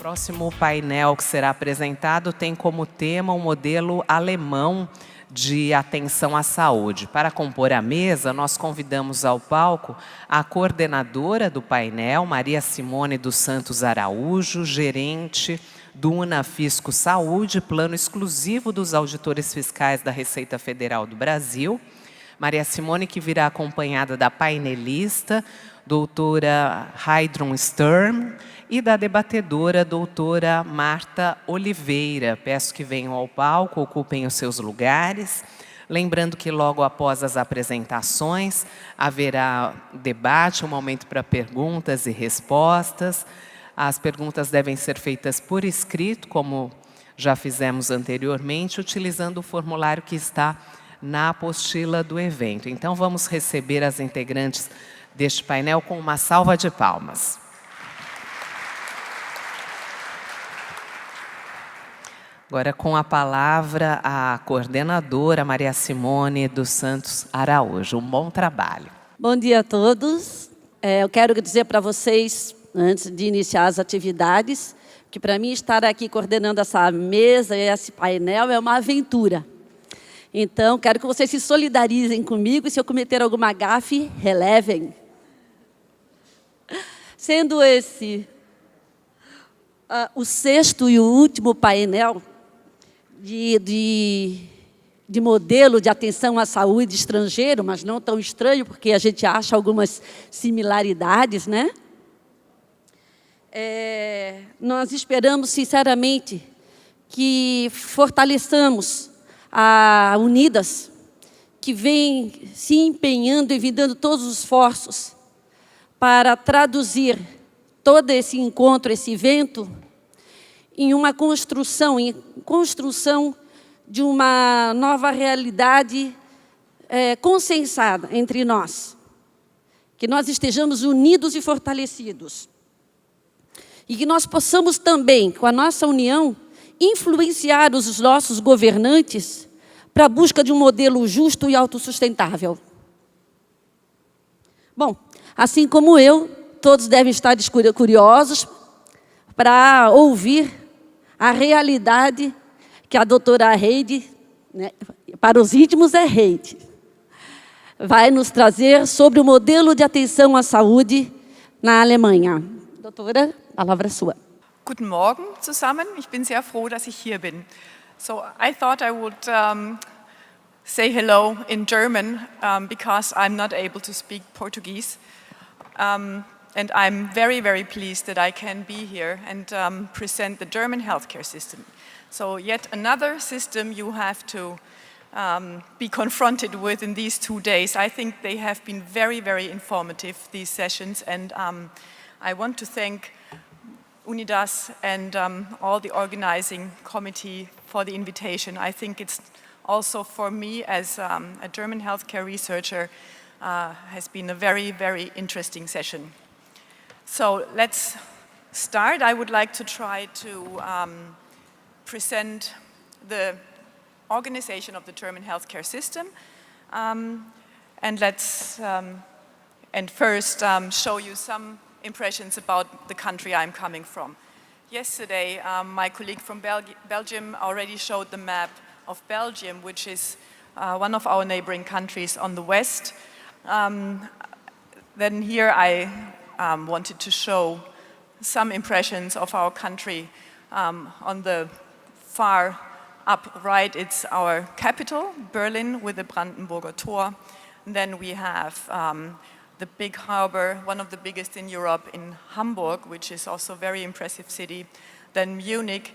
próximo painel que será apresentado tem como tema o modelo alemão de atenção à saúde. Para compor a mesa, nós convidamos ao palco a coordenadora do painel, Maria Simone dos Santos Araújo, gerente do Unafisco Saúde, plano exclusivo dos auditores fiscais da Receita Federal do Brasil. Maria Simone, que virá acompanhada da painelista, doutora Heidrun Sturm, e da debatedora, doutora Marta Oliveira. Peço que venham ao palco, ocupem os seus lugares. Lembrando que logo após as apresentações, haverá debate, um momento para perguntas e respostas. As perguntas devem ser feitas por escrito, como já fizemos anteriormente, utilizando o formulário que está na apostila do evento. Então, vamos receber as integrantes deste painel com uma salva de palmas. Agora, com a palavra, a coordenadora Maria Simone dos Santos Araújo. Um bom trabalho. Bom dia a todos. Eu quero dizer para vocês, antes de iniciar as atividades, que para mim estar aqui coordenando essa mesa e esse painel é uma aventura. Então, quero que vocês se solidarizem comigo e, se eu cometer alguma gafe, relevem. Sendo esse o sexto e o último painel de modelo de atenção à saúde estrangeiro, mas não tão estranho, porque a gente acha algumas similaridades, né? Nós esperamos, sinceramente, que fortaleçamos a UNIDAS, que vem se empenhando e dando todos os esforços para traduzir todo esse encontro, esse evento, em uma construção de uma nova realidade consensada entre nós. Que nós estejamos unidos e fortalecidos. E que nós possamos também, com a nossa união, influenciar os nossos governantes para a busca de um modelo justo e autossustentável. Bom, assim como eu, todos devem estar curiosos para ouvir a realidade que a doutora Heidi, né, para os íntimos é Heidi, vai nos trazer sobre o modelo de atenção à saúde na Alemanha. Doutora, a palavra é sua. Guten Morgen zusammen. Ich bin sehr froh, dass ich hier bin. So I thought I would say hello in German because I'm not able to speak Portuguese. And I'm very, very pleased that I can be here and present the German healthcare system. So yet another system you have to be confronted with in these 2 days. I think they have been very, very informative, these sessions, and I want to thank UNIDAS and all the organizing committee for the invitation. I think it's also for me as a German healthcare researcher has been a very, very interesting session. So let's start. I would like to try to present the organization of the German healthcare system, and first show you some impressions about the country I'm coming from. Yesterday, my colleague from Belgium already showed the map of Belgium, which is one of our neighboring countries on the west. Then here I wanted to show some impressions of our country. On the far up right, it's our capital, Berlin, with the Brandenburger Tor. And then we have the big harbor, one of the biggest in Europe, in Hamburg, which is also a very impressive city. Then Munich,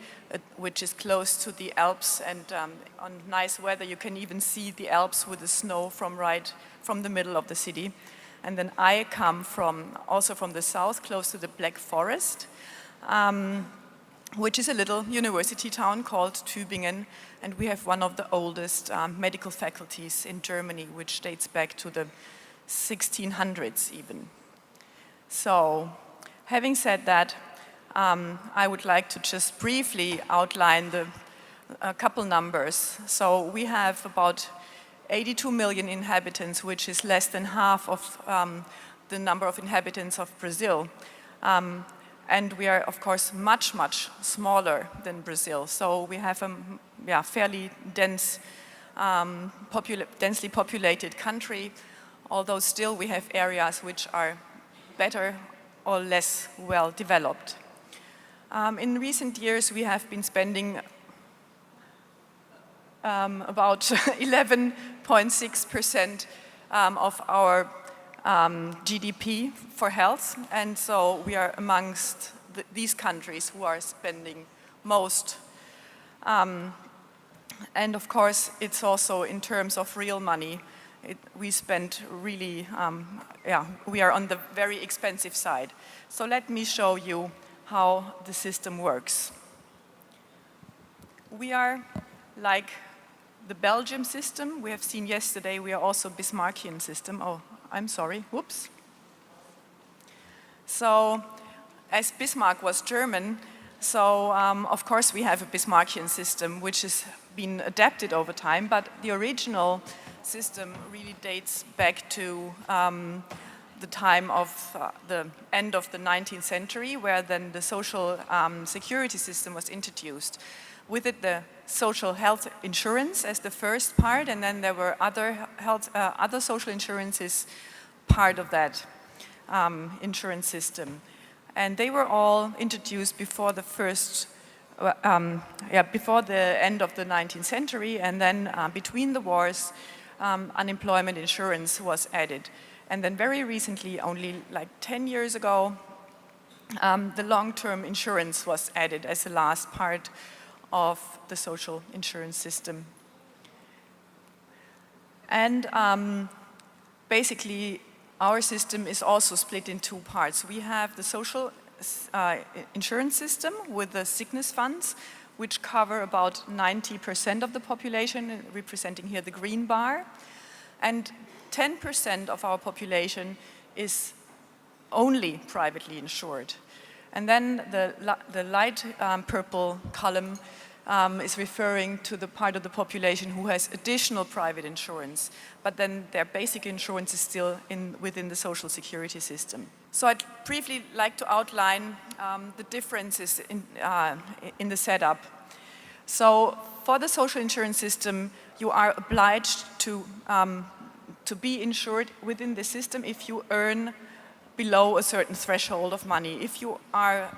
which is close to the Alps, and on nice weather you can even see the Alps with the snow from the middle of the city. And then I come also from the south, close to the Black Forest, which is a little university town called Tübingen, and we have one of the oldest medical faculties in Germany, which dates back to the 1600s even. So, having said that, I would like to just briefly outline a couple numbers. So we have about 82 million inhabitants, which is less than half of the number of inhabitants of Brazil. And we are, of course, much, much smaller than Brazil. So we have a fairly dense, densely populated country, although still we have areas which are better or less well developed. In recent years, we have been spending about 11.6% of our GDP for health, and so we are amongst these countries who are spending most. And of course, it's also in terms of real money. We spend really, we are on the very expensive side. So let me show you how the system works. We are like the Belgium system. We have seen yesterday, we are also Bismarckian system. Oh, I'm sorry, whoops. So, as Bismarck was German, so of course we have a Bismarckian system which has been adapted over time, but the original system really dates back to the time of the end of the 19th century, where then the social security system was introduced. With it, the social health insurance as the first part, and then there were other social insurances part of that insurance system. And they were all introduced before the before the end of the 19th century, and then between the wars, unemployment insurance was added. And then very recently, only like 10 years ago, the long-term insurance was added as the last part of the social insurance system. And basically, our system is also split in two parts. We have the social insurance system with the sickness funds, which cover about 90% of the population, representing here the green bar. And 10% of our population is only privately insured. And then the light purple column is referring to the part of the population who has additional private insurance, but then their basic insurance is still within the social security system. So I'd briefly like to outline the differences in the setup. So for the social insurance system, you are obliged to be insured within the system if you earn below a certain threshold of money. If you are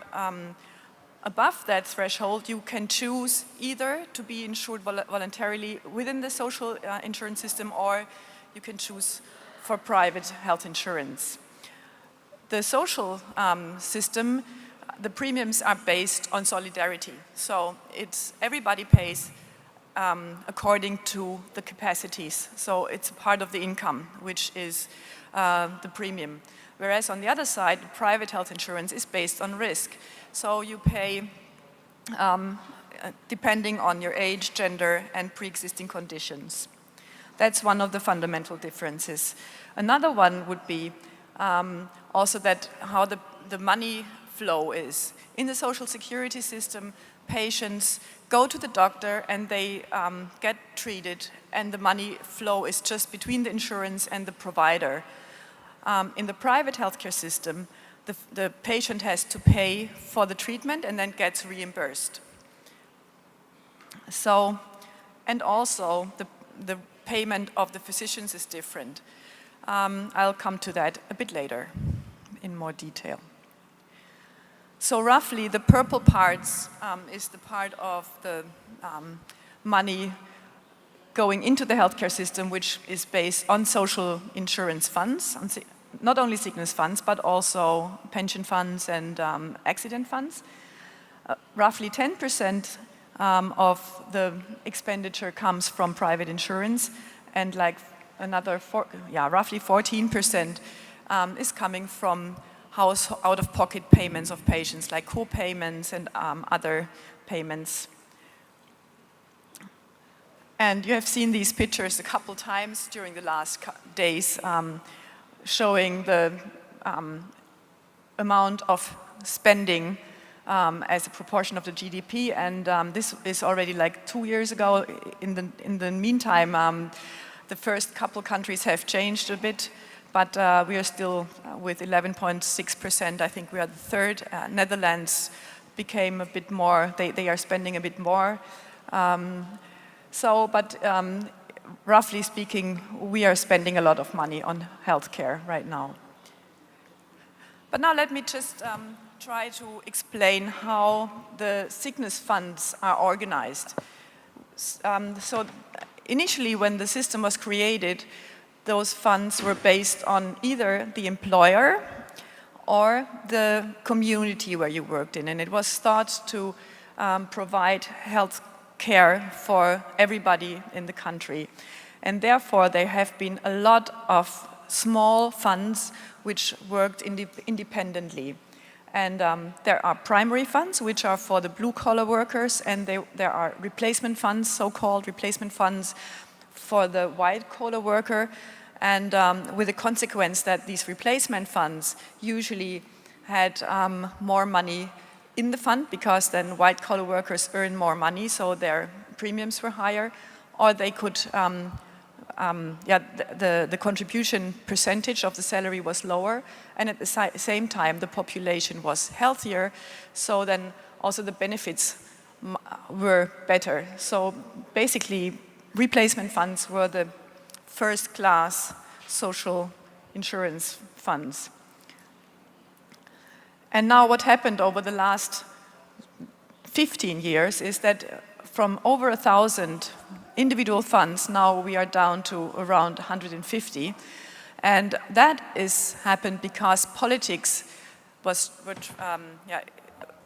above that threshold, you can choose either to be insured voluntarily within the social insurance system, or you can choose for private health insurance. The social system, the premiums are based on solidarity. So everybody pays according to the capacities. So it's part of the income, which is the premium. Whereas on the other side, private health insurance is based on risk. So you pay depending on your age, gender, and pre-existing conditions. That's one of the fundamental differences. Another one would be also that how the money flow is. In the social security system, patients go to the doctor and they get treated, and the money flow is just between the insurance and the provider. In the private healthcare system, the patient has to pay for the treatment and then gets reimbursed. So, and also the payment of the physicians is different. I'll come to that a bit later in more detail. So roughly, the purple parts is the part of the money going into the healthcare system, which is based on social insurance funds, not only sickness funds, but also pension funds and accident funds. Roughly 10% of the expenditure comes from private insurance, and like another roughly 14% is coming from out-of-pocket payments of patients, like co-payments and other payments. And you have seen these pictures a couple times during the last days, showing the amount of spending as a proportion of the GDP, and this is already like 2 years ago. In the meantime, the first couple countries have changed a bit, but we are still with 11.6%. I think we are the third. Netherlands became a bit more, they are spending a bit more. Roughly speaking, we are spending a lot of money on healthcare right now. But now let me just try to explain how the sickness funds are organized. So initially, when the system was created, those funds were based on either the employer or the community where you worked in. And it was thought to provide health care for everybody in the country. And therefore, there have been a lot of small funds which worked independently. And there are primary funds, which are for the blue-collar workers, and there are replacement funds, so-called replacement funds for the white-collar worker, and with the consequence that these replacement funds usually had more money in the fund, because then white-collar workers earn more money, so their premiums were higher, or they could, the contribution percentage of the salary was lower, and at the same time the population was healthier, so then also the benefits were better. So basically, replacement funds were the first-class social insurance funds. And now what happened over the last 15 years is that from over 1,000 individual funds, now we are down to around 150. And that is happened because politics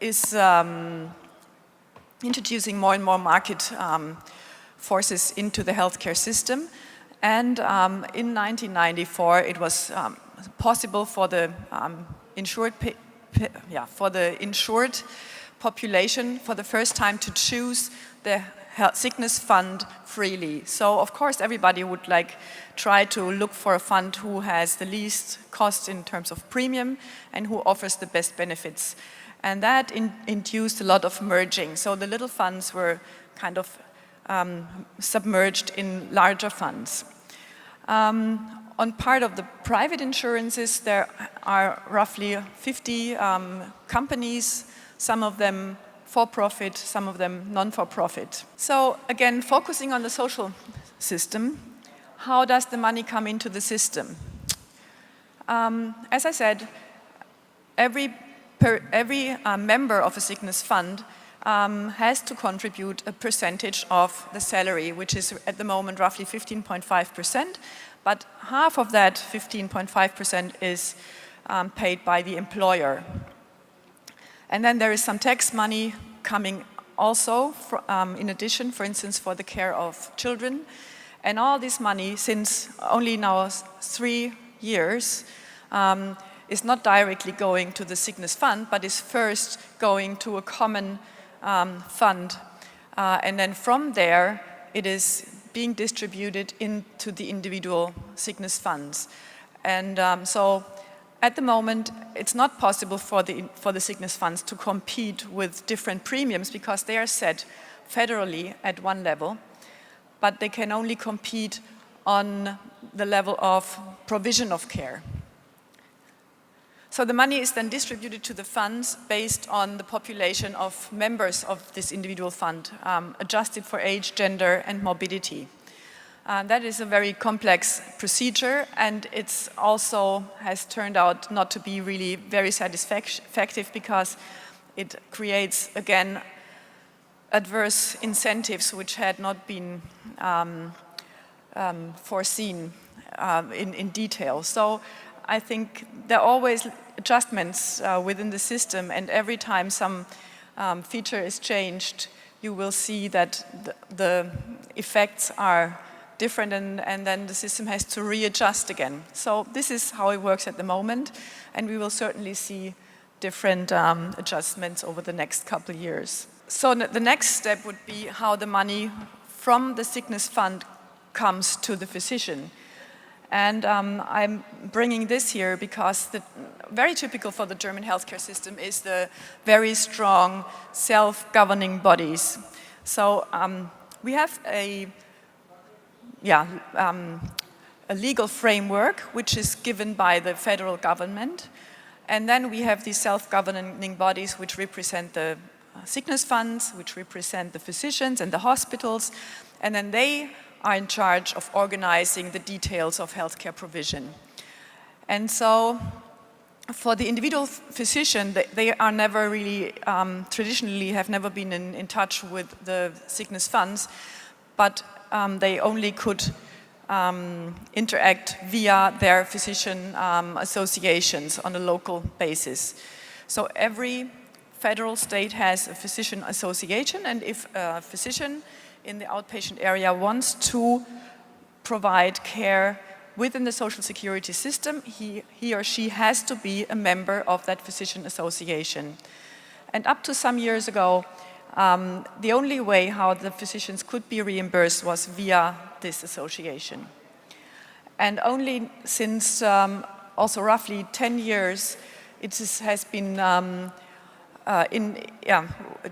is introducing more and more market forces into the healthcare system. And in 1994, it was possible for the insured population for the first time to choose the sickness fund freely. So of course everybody would try to look for a fund who has the least cost in terms of premium and who offers the best benefits. And that induced a lot of merging. So the little funds were kind of submerged in larger funds. On part of the private insurances, there are roughly 50 companies, some of them for-profit, some of them non-for-profit. So again, focusing on the social system, how does the money come into the system? As I said, every member of a sickness fund has to contribute a percentage of the salary, which is at the moment roughly 15.5%, but half of that 15.5% is paid by the employer. And then there is some tax money coming also in addition, for instance, for the care of children. And all this money, since only now 3 years, is not directly going to the sickness fund, but is first going to a common fund. And then from there, it is being distributed into the individual sickness funds. And so at the moment, it's not possible for the sickness funds to compete with different premiums because they are set federally at one level, but they can only compete on the level of provision of care. So the money is then distributed to the funds based on the population of members of this individual fund, adjusted for age, gender, and morbidity. That is a very complex procedure, and it's also has turned out not to be really very satisfactory because it creates, again, adverse incentives which had not been foreseen in detail. So I think there are always adjustments within the system, and every time some feature is changed, you will see that the effects are different, and then the system has to readjust again. So this is how it works at the moment, and we will certainly see different adjustments over the next couple of years. So the next step would be how the money from the sickness fund comes to the physician. And I'm bringing this here because very typical for the German healthcare system is the very strong self-governing bodies. So we have a a legal framework which is given by the federal government. And then we have these self-governing bodies which represent the sickness funds, which represent the physicians and the hospitals, and then they are in charge of organizing the details of healthcare provision. And so for the individual physician, they are never really, traditionally have never been in touch with the sickness funds, but they only could interact via their physician associations on a local basis. So every federal state has a physician association, and if a physician in the outpatient area wants to provide care within the social security system, he or she has to be a member of that physician association. And up to some years ago, the only way how the physicians could be reimbursed was via this association. And only since also roughly 10 years, it has been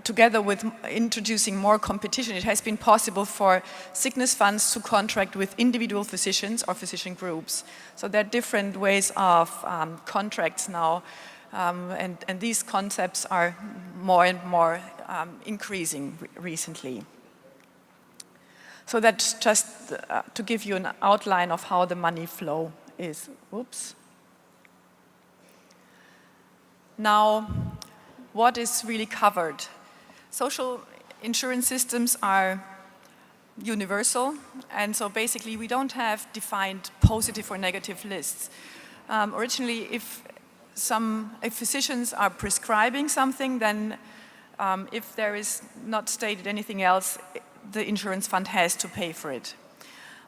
together with introducing more competition, it has been possible for sickness funds to contract with individual physicians or physician groups. So there are different ways of contracts now, and these concepts are more and more increasing recently. So that's just to give you an outline of how the money flow is. Oops. Now, what is really covered? Social insurance systems are universal, and so basically we don't have defined positive or negative lists. Originally, if physicians are prescribing something, then if there is not stated anything else, the insurance fund has to pay for it.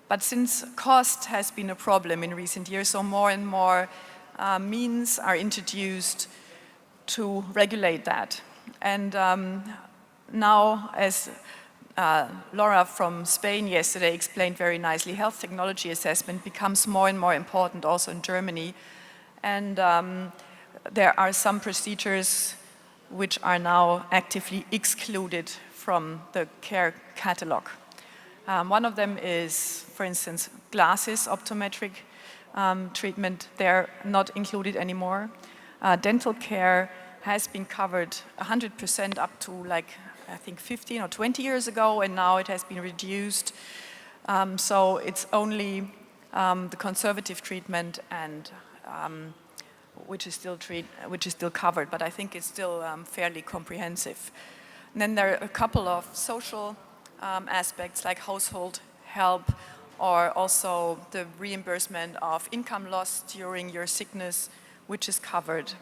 But since cost has been a problem in recent years, so more and more means are introduced to regulate that. And now, as Laura from Spain yesterday explained very nicely, health technology assessment becomes more and more important also in Germany. And there are some procedures which are now actively excluded from the care catalog. One of them is, for instance, glasses, optometric treatment. They're not included anymore. Dental care has been covered 100% up to I think 15 or 20 years ago, and now it has been reduced. So it's only the conservative treatment and which is still covered, but I think it's still fairly comprehensive. And then there are a couple of social aspects like household help, or also the reimbursement of income loss during your sickness, which is covered.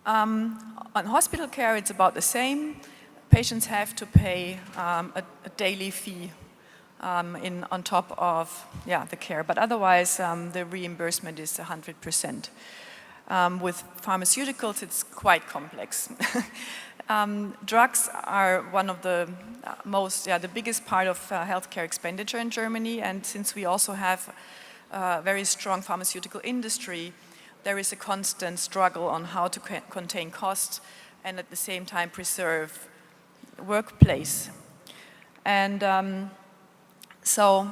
On hospital care, it's about the same. Patients have to pay a daily fee on top of the care, but otherwise the reimbursement is 100%. With pharmaceuticals, it's quite complex. Drugs are one of the the biggest part of healthcare expenditure in Germany, and since we also have a very strong pharmaceutical industry, there is a constant struggle on how to contain costs and at the same time preserve workplace. And so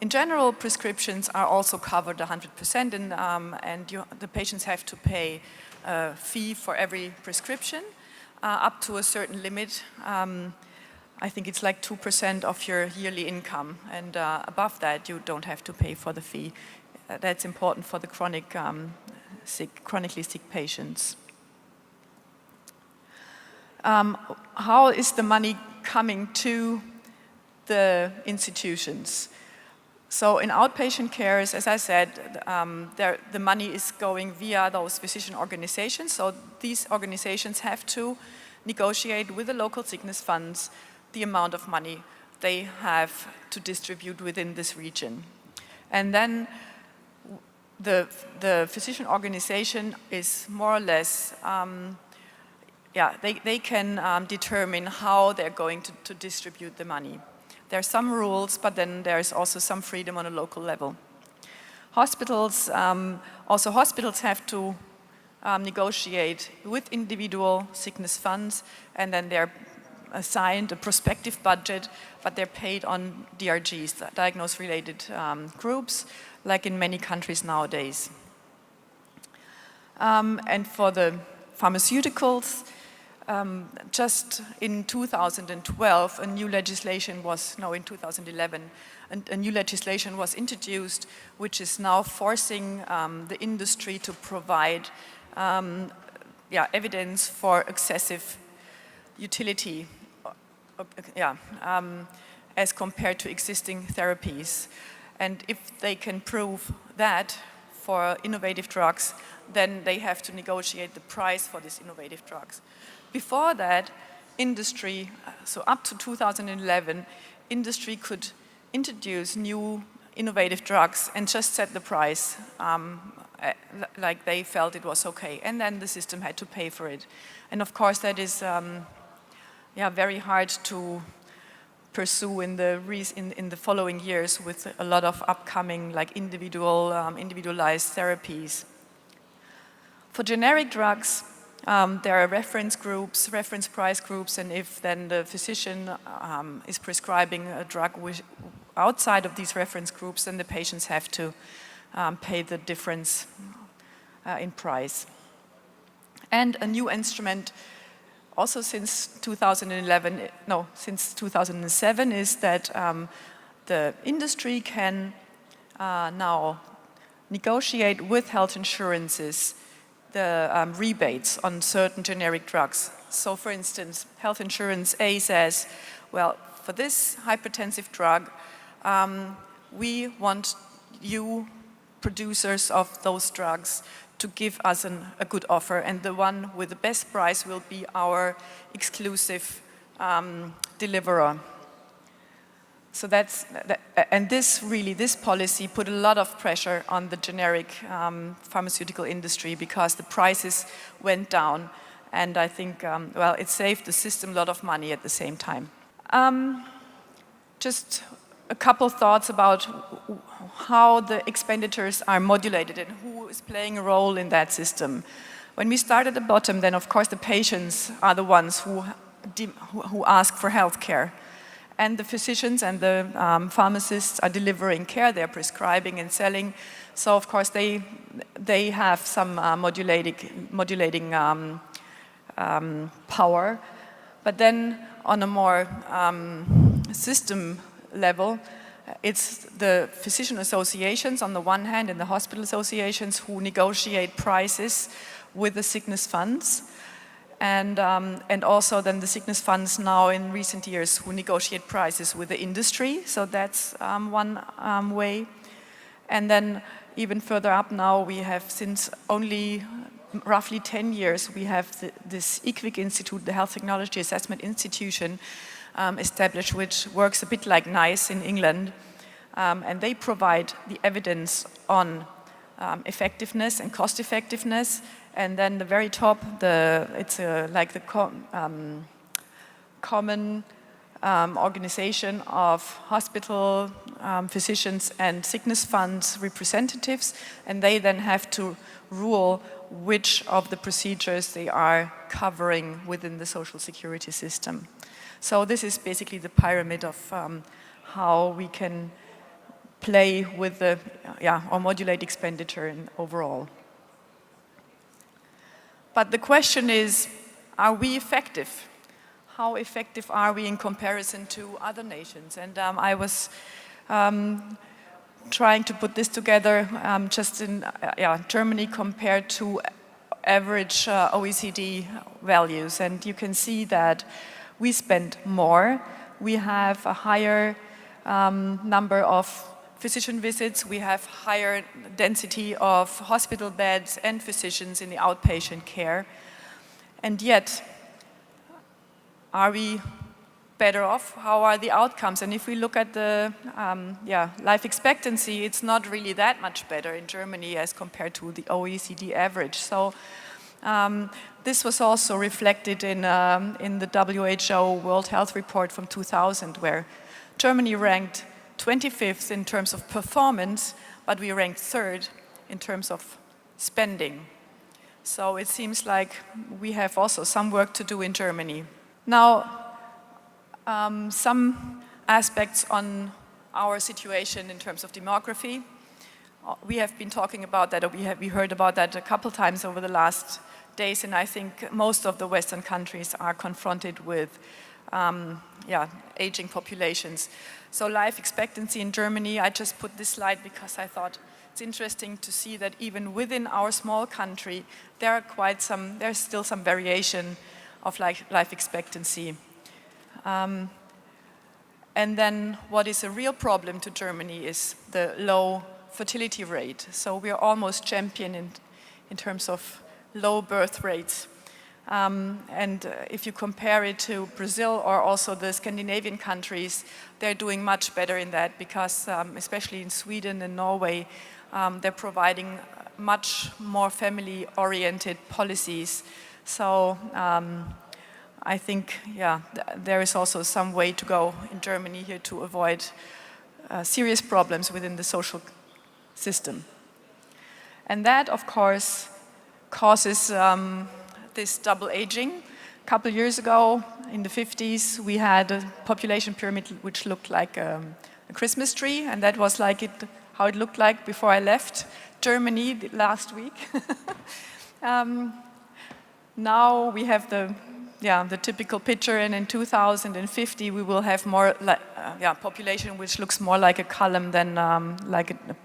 in general, prescriptions are also covered 100%, and the patients have to pay a fee for every prescription up to a certain limit. I think it's like 2% of your yearly income, and above that you don't have to pay for the fee. That's important for the chronically sick patients. How is the money coming to the institutions? So in outpatient care, as I said, the money is going via those physician organizations. So these organizations have to negotiate with the local sickness funds the amount of money they have to distribute within this region. And then the physician organization is more or less, they can determine how they're going to distribute the money. There are some rules, but then there's also some freedom on a local level. Hospitals have to negotiate with individual sickness funds, and then they're assigned a prospective budget, but they're paid on DRGs, diagnosis-related groups, like in many countries nowadays. And for the pharmaceuticals, just in 2012, a new legislation was, no, in 2011, a new legislation was introduced, which is now forcing the industry to provide evidence for excessive utility, as compared to existing therapies. And if they can prove that for innovative drugs, then they have to negotiate the price for these innovative drugs. Before that, industry, so up to 2011, industry could introduce new innovative drugs and just set the price like they felt it was okay. And then the system had to pay for it. And of course, that is very hard to pursue in the following years with a lot of upcoming like individualized therapies. For generic drugs, there are reference groups, reference price groups, and if then the physician is prescribing a drug outside of these reference groups, then the patients have to pay the difference in price. And a new instrument, also since 2007, is that the industry can now negotiate with health insurances the rebates on certain generic drugs. So for instance, health insurance A says, well, for this hypertensive drug, we want you, producers of those drugs, to give us a good offer, and the one with the best price will be our exclusive deliverer. So this policy put a lot of pressure on the generic pharmaceutical industry because the prices went down, and I think, it saved the system a lot of money at the same time. Just a couple thoughts about how the expenditures are modulated and who is playing a role in that system. When we start at the bottom, then of course the patients are the ones who ask for health care. And the physicians and the pharmacists are delivering care, they're prescribing and selling. So of course they have some modulating power. But then on a more system level, it's the physician associations on the one hand and the hospital associations who negotiate prices with the sickness funds. And also then the sickness funds now in recent years who negotiate prices with the industry. So that's one way. And then even further up now, we have since only roughly 10 years, we have this IQVIC Institute, the Health Technology Assessment Institution, established, which works a bit like NICE in England. And they provide the evidence on effectiveness and cost effectiveness. And then the very top, it's like the common organization of hospital physicians and sickness funds representatives, and they then have to rule which of the procedures they are covering within the social security system. So this is basically the pyramid of how we can play with or modulate expenditure overall. But the question is, are we effective? How effective are we in comparison to other nations? And I was trying to put this together just in Germany compared to average OECD values. And you can see that we spend more. We have a higher number of physician visits, we have higher density of hospital beds and physicians in the outpatient care. And yet, are we better off? How are the outcomes? And if we look at the life expectancy, it's not really that much better in Germany as compared to the OECD average. So this was also reflected in the WHO World Health Report from 2000, where Germany ranked 25th in terms of performance, but we ranked 3rd in terms of spending. So it seems like we have also some work to do in Germany. Now, Some aspects on our situation in terms of demography. We have been talking about that, or we heard about that a couple times over the last days, and I think most of the Western countries are confronted with aging populations. So life expectancy in Germany, I just put this slide because I thought it's interesting to see that even within our small country, there's still some variation of life expectancy. And then what is a real problem to Germany is the low fertility rate. So we are almost champion in terms of low birth rates. If you compare it to Brazil or also the Scandinavian countries, they're doing much better in that because especially in Sweden and Norway, they're providing much more family-oriented policies. So I think, there is also some way to go in Germany here to avoid serious problems within the social system. And that, of course, causes this double aging. A couple years ago, in the 50s, we had a population pyramid which looked like a Christmas tree, and that was how it looked like before I left Germany last week. Now we have the typical picture, and in 2050 we will have more population which looks more like a column than like a